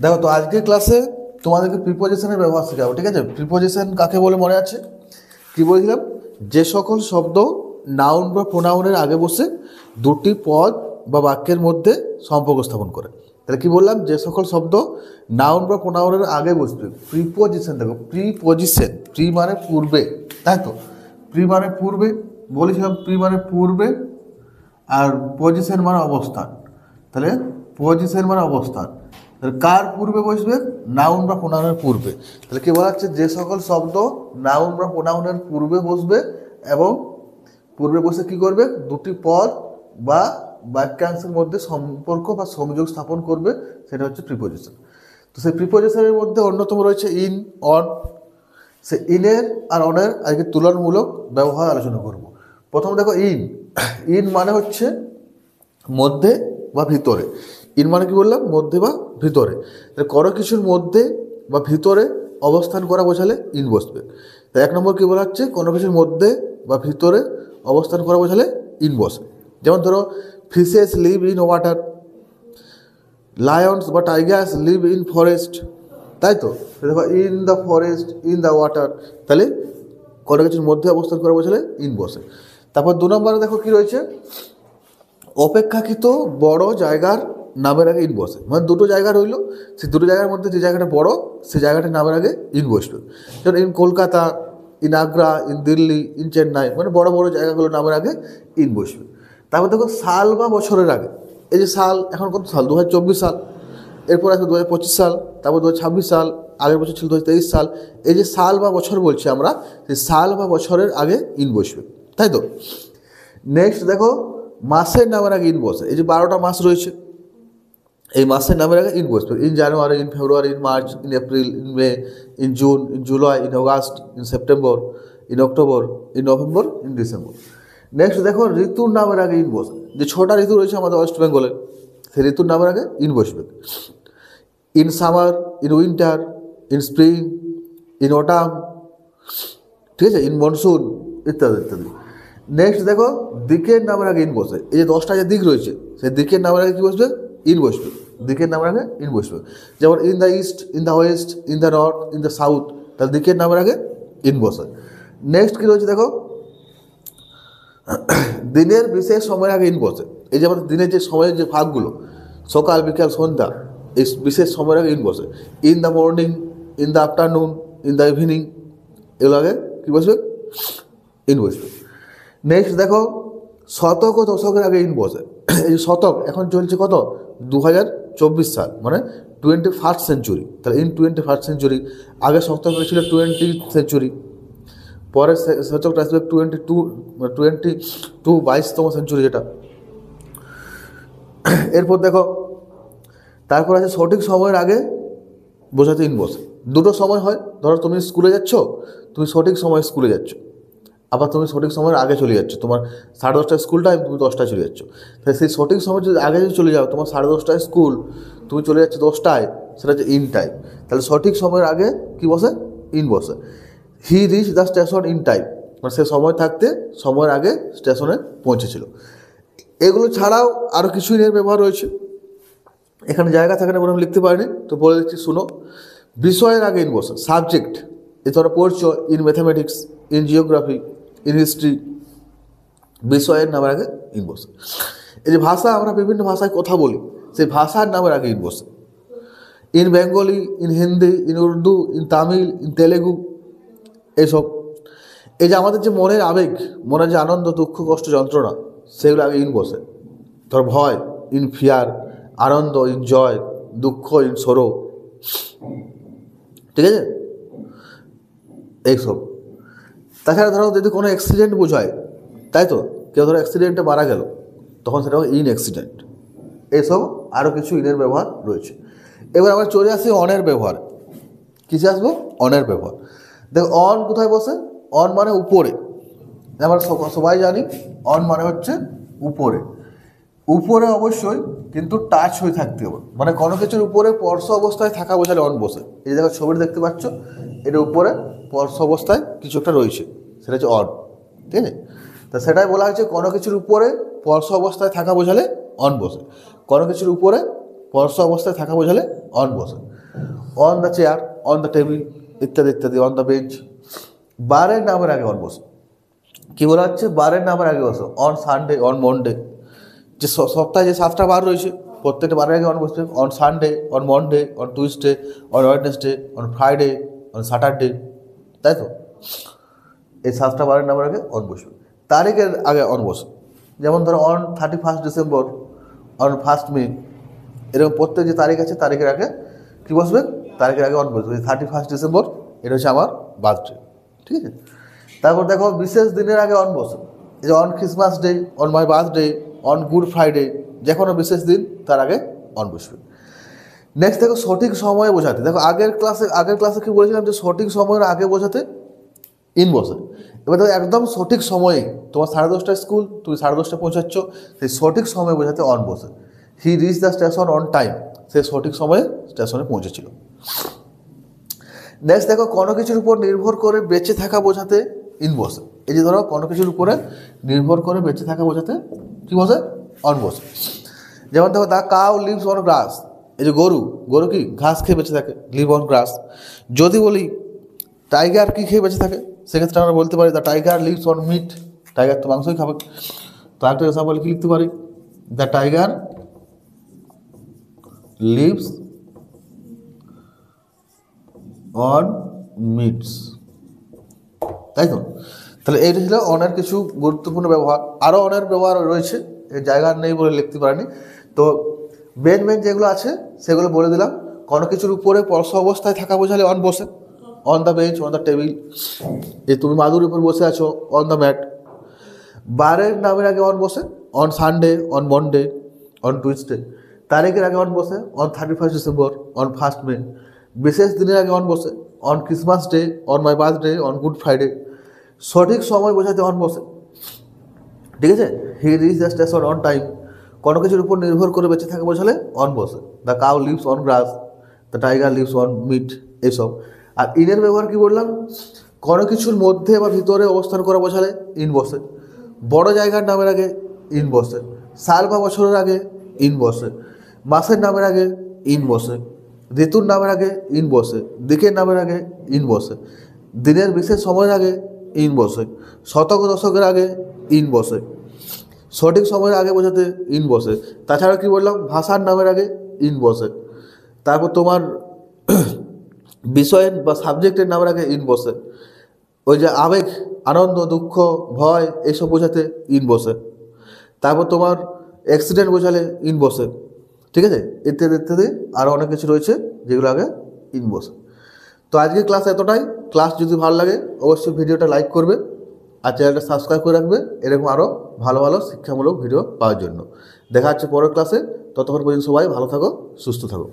দেখো তো আজকের ক্লাসে তোমাদেরকে প্রিপোজিশনের ব্যবহার শেখাবো, ঠিক আছে। প্রিপোজিশন কাকে বলে মনে আছে? কি বলেছিলাম? যে সকল শব্দ নাউন বা প্রোনাউনের আগে বসে দুটি পদ বা বাক্যের মধ্যে সম্পর্ক স্থাপন করে। তাহলে কি বললাম? যে সকল শব্দ নাউন বা প্রোনাউনের আগে বসবে, প্রিপোজিশন। দেখো প্রিপোজিশন, প্রি মানে পূর্বে, তাই তো। প্রি মানে পূর্বে, বলেছিলাম প্রি মানে পূর্বে, আর পজিশন মানে অবস্থান। তাহলে পজিশন মানে অবস্থান, তাহলে কার পূর্বে বসবে? নাউন বা প্রোনাউনের পূর্বে। তাহলে কি বলা হচ্ছে? যে সকল শব্দ নাউন বা প্রোনাউনের পূর্বে বসবে এবং পূর্বে বসে কি করবে? দুটি পদ বা বাক্যাংশের মধ্যে সম্পর্ক বা সংযোগ স্থাপন করবে, সেটা হচ্ছে প্রিপোজিশন। তো সেই প্রিপোজিশনের মধ্যে অন্যতম রয়েছে ইন, অন। সে ইনের আর অনের আজকে তুলনামূলক ব্যবহার আলোচনা করব। প্রথম দেখো ইন। ইন মানে হচ্ছে মধ্যে বা ভিতরে। ইন মানে কি বললাম? মধ্যে বা ভিতরে। তাহলে কোনো কিছুর মধ্যে বা ভিতরে অবস্থান করা বোঝালে ইন বসবে। তাই এক নম্বর কী বলা হচ্ছে? কোনো কিছুর মধ্যে বা ভিতরে অবস্থান করা বোঝালে ইন বসে। যেমন ধরো fishes live in water, Lions বা টাইগার্স লিভ ইন ফরেস্ট, তাই তো। দেখো in the forest, in the water, তাহলে কোনো কিছুর মধ্যে অবস্থান করা বোঝালে ইন বসে। তারপর দু নম্বরে দেখো কি রয়েছে? অপেক্ষাকৃত বড় জায়গার নামের আগে ইন বসে। মানে দুটো জায়গা রইল, সেই দুটো জায়গার মধ্যে যে জায়গাটা বড় সেই জায়গাটার নামের আগে ইন বসবে। যেমন in Kolkata, in Agra, in Delhi, in Chennai, মানে বড় বড় জায়গাগুলোর নামের আগে ইন বসবে। তারপর দেখো সাল বা বছরের আগে। এই যে সাল, এখন কত সাল? 2024 সাল, এরপর আসবে 2025 সাল, তারপর 2026 সাল, আগের বছর ছিল 2023 সাল। এই যে সাল বা বছর বলছি আমরা, সেই সাল বা বছরের আগে ইন বসবে, তাই তো। নেক্সট দেখো মাসের নামের আগে ইন বসে। এই যে 12টা মাস রয়েছে, এই মাসের নামের আগে ইন বসবে। In January, in February, in March, in April, in May, in June, in July, in August, in September, in October, in November, in December. Next দেখো ঋতুর নামের আগে ইন বসে। যে 6টা ঋতু রয়েছে আমাদের ওয়েস্ট বেঙ্গলে, সেই ঋতুর নামের আগে ইন বসবে। In summer, in winter, in spring, in autumn, ঠিক আছে, ইন মনসুন, ইত্যাদি ইত্যাদি। নেক্সট দেখো দিকের নামের আগে ইন বসে। এই যে 10টা যে দিক রয়েছে, সেই দিকের নামের আগে কী বসবে? ইন বসবে। দিকের নামের আগে ইন বসবে। যেমন in the east, in the West, in the north, in the south, তার দিকের নামের আগে ইন বসে। নেক্সট কী রয়েছে দেখো? দিনের বিশেষ সময়ের আগে ইন বসে। এই যে আমাদের দিনের যে সময়ের যে ভাগগুলো, সকাল, বিকাল, সন্ধ্যা, এই বিশেষ সময়ের আগে ইন বসে। In the morning, in the afternoon, in the evening, এগুলো আগে কী বসবে? ইন বসবে। নেক্সট দেখো শতক ও দশকের আগে ইন বসে। এই শতক এখন চলছে কত? 2024 সাল, মানে 21st সেঞ্চুরি। তাহলে ইন 21st সেঞ্চুরি। আগে শতক ছিল 20th সেঞ্চুরি, পরের শতকটা আসবে 22তম সেঞ্চুরি যেটা। এরপর দেখো তারপর আছে সঠিক সময়ের আগে বোঝাতে ইন বসে। দুটো সময় হয়, ধরো তুমি স্কুলে যাচ্ছ, তুমি সঠিক সময় স্কুলে যাচ্ছ, আবার তুমি সঠিক সময়ের আগে চলে যাচ্ছ। তোমার 10:30টায় স্কুল টাইম, তুমি 10টায় চলে যাচ্ছ। তাহলে সেই সঠিক সময় যদি আগে যদি চলে যাও, তোমার 10:30টায় স্কুল, তুমি চলে যাচ্ছ 10টায়, সেটা হচ্ছে ইন টাইম। তাহলে সঠিক সময়ের আগে কী বসে? ইন বসে। He reach the station in time, মানে সে সময় থাকতে সময়ের আগে স্টেশনে পৌঁছেছিল। এগুলো ছাড়াও আরও কিছু ইনের ব্যবহার রয়েছে। এখানে জায়গা থাকে না বলে আমি লিখতে পারিনি, তো বলে দিচ্ছি শুনো। বিষয়ের আগে ইন বসে। সাবজেক্ট, এ ধরো পড়ছো in mathematics, in geography, in history, বিষয়ের নামের আগে ইন বসে। এই যে ভাষা, আমরা বিভিন্ন ভাষায় কথা বলি, সেই ভাষার নামের আগে ইন বসে। In Bengali, in Hindi, in Urdu, in Tamil, in Telugu, এইসব। এই যে আমাদের যে মনের আবেগ, মনের যে আনন্দ, দুঃখ, কষ্ট, যন্ত্রণা, সেগুলো আগে ইন বসে। ধর ভয়, ইন ফিয়ার, আনন্দ, ইন জয়, দুঃখ, ইন সরো, ঠিক আছে, এইসব। তাছাড়া ধরো যদি কোনো অ্যাক্সিডেন্ট বোঝায়, তাই তো, কেউ ধরো অ্যাক্সিডেন্টে মারা গেল, তখন সেটা ইন অ্যাক্সিডেন্ট। এসব আরও কিছু ইনের ব্যবহার রয়েছে। এবার আমরা চলে আসি অনের ব্যবহার। কিসে আসবো? অনের ব্যবহার। দেখো অন কোথায় বসে? অন মানে উপরে। আমরা সবাই জানি অন মানে হচ্ছে উপরে। উপরে অবশ্যই কিন্তু টাচ হয়ে থাকতে হবে, মানে কোনো কিছুর উপরে স্পর্শ অবস্থায় থাকা বোঝালে অন বসে। এই যে দেখো ছবিটা দেখতে পাচ্ছ, এর উপরে স্পর্শ অবস্থায় কিছু একটা রয়েছে, সেটা হচ্ছে অন, ঠিক আছে। তা সেটাই বলা হয়েছে কোনো কিছুর উপরে স্পর্শ অবস্থায় থাকা বোঝালে অন বসে। কোনো কিছুর উপরে পরশ অবস্থায় থাকা বোঝালে অন বসে। On the chair, on the table ইত্যাদি ইত্যাদি, অন দ্য বেঞ্চ। বারের নামের আগে অন বসে। কী বলা হচ্ছে? বারের নামের আগে বসে। অন সানডে, অন মনডে, যে সপ্তাহে যে 7টা বার রয়েছে প্রত্যেকটা বারের আগে অন বসবে। On Sunday, on Monday, on Tuesday, on Wednesday, on Friday, on Saturday, তাই তো? এই 7টা বারের নামের আগে অন বসবে। তারিখের আগে অন বসে, যেমন ধরো অন 31 ডিসেম্বর, অন 1 মে, এরকম প্রত্যেক যে তারিখ আছে তারিখের আগে কী বসবে? তারিখের আগে অন বসবে। 31 ডিসেম্বর এটা হচ্ছে আমার বার্থডে, ঠিক আছে? তারপর দেখো বিশেষ দিনের আগে অন বসে, এই যে on Christmas day, on my birthday, on good Friday, যে কোনো বিশেষ দিন তার আগে অন বসবে। নেক্সট দেখো সঠিক সময়ে বোঝাতে। দেখো আগের ক্লাসে কি বলেছিলাম যে সঠিক সময়ের আগে বোঝাতে ইন বসে। এবার দেখো একদম সঠিক সময়ে, তোমার 10:30টায় স্কুল, তুমি 10:30টায় পৌঁছাচ্ছ, সেই সঠিক সময়ে বোঝাতে অন বসে। He reach the station on time, সে সঠিক সময়ে স্টেশনে পৌঁছেছিল। নেক্সট দেখো কোনো কিছুর উপর নির্ভর করে বেঁচে থাকা বোঝাতে ইন বসে। এই যে ধরো কোনো কিছুর উপরে নির্ভর করে বেঁচে থাকা বোঝাতে কী বসে? অন বসে। যেমন দেখো দ্য কাউ লিভস অন গ্রাস, এই যে গরু কি ঘাস খেয়ে বেঁচে থাকে, লিভ অন গ্রাস। যদি বলি টাইগার কী খেয়ে বেঁচে থাকে, সেক্ষেত্রে আমরা বলতে পারি the tiger lives on meat, tiger তো মাংসই খাবে। তো একটা এক্সাম্পল কি লিখতে পারি? The tiger lives on meats, তাই তো? তাহলে এইটা ছিল অনের কিছু গুরুত্বপূর্ণ ব্যবহার। আরও অনের ব্যবহার রয়েছে, এই জায়গা নেই বলে লিখতে পারিনি। তো মেন যেগুলো আছে সেগুলো বলে দিলাম। কোনো কিছুর উপরে পরশ অবস্থায় থাকা বোঝালে অন বসে। On the bench, on the table, এই তুমি মাদুর উপর বসে আছো, অন দ্য ম্যাট। বারের নামের আগে অন বসে, on Sunday, on Monday, on Tuesday. তারিখের আগে অন বসে, অন 31 ডিসেম্বর, অন 1 মে। বিশেষ দিনের আগে অন বসে, on Christmas day, on my birthday, on good Friday. সঠিক সময় বোঝাতে অন বসে, ঠিক আছে? হি reach the station on time, কোনো কিছুর উপর নির্ভর করে বেঁচে থাকে বোঝালে অন বসে। The cow lives on grass, the tiger lives on meat, এইসব। আর ইনের ব্যবহার কী বললাম? কোনো কিছুর মধ্যে বা ভিতরে অবস্থান করা বোঝালে ইন বসে। বড় জায়গার নামের আগে ইন বসে। সাল বা বছরের আগে ইন বসে। মাসের নামের আগে ইন বসে। ঋতুর নামের আগে ইন বসে। দিকের নামের আগে ইন বসে। দিনের বিশেষ সময়ের আগে ইন বসে। শতক দশকের আগে ইন বসে। সঠিক সময়ের আগে বোঝাতে ইন বসে। তাছাড়া কি বললাম? ভাষার নামের আগে ইন বসে। তারপর তোমার বিষয়ের বা সাবজেক্টের নামের আগে ইন বসে। ওই যে আবেগ, আনন্দ, দুঃখ, ভয়, এইসব বোঝাতে ইন বসে। তারপর তোমার অ্যাক্সিডেন্ট বোঝালে ইন বসে, ঠিক আছে? ইত্যাদি ইত্যাদি আরও অনেক কিছু রয়েছে যেগুলো আগে ইন বসে। তো আজকে ক্লাস এতটাই। ক্লাস যদি ভালো লাগে অবশ্যই ভিডিওটা লাইক করবে আর চ্যানেলটা সাবস্ক্রাইব করে রাখবে এরকম আরও ভালো ভালো শিক্ষামূলক ভিডিও পাওয়ার জন্য। দেখা হচ্ছে পরের ক্লাসে। ততক্ষণ পর্যন্ত সবাই ভালো থাকো, সুস্থ থাকো।